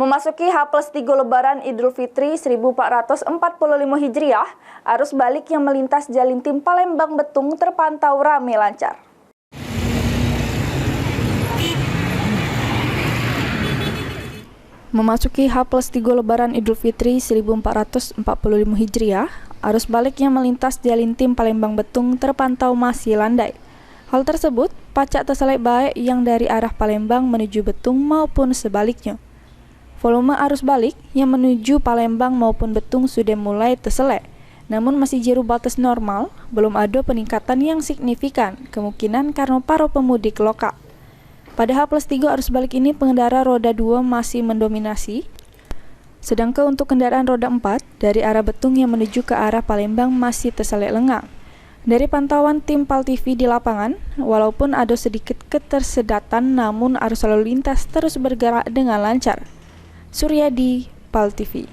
Memasuki H+3 Lebaran Idul Fitri 1445 Hijriah, arus balik yang melintas Jalintim Palembang Betung terpantau ramai lancar. Memasuki H+3 Lebaran Idul Fitri 1445 Hijriah, arus balik yang melintas Jalintim Palembang Betung terpantau masih landai. Hal tersebut pacak terselek baik yang dari arah Palembang menuju Betung maupun sebaliknya. Volume arus balik yang menuju Palembang maupun Betung sudah mulai terselek, namun masih jero batas normal, belum ada peningkatan yang signifikan, kemungkinan karena para pemudik lokal. Pada H+3 arus balik ini pengendara roda 2 masih mendominasi, sedangkan untuk kendaraan roda 4 dari arah Betung yang menuju ke arah Palembang masih terselek lengang. Dari pantauan tim PAL TV di lapangan, walaupun ada sedikit ketersedatan, namun arus lalu lintas terus bergerak dengan lancar. Suryadi, PAL TV.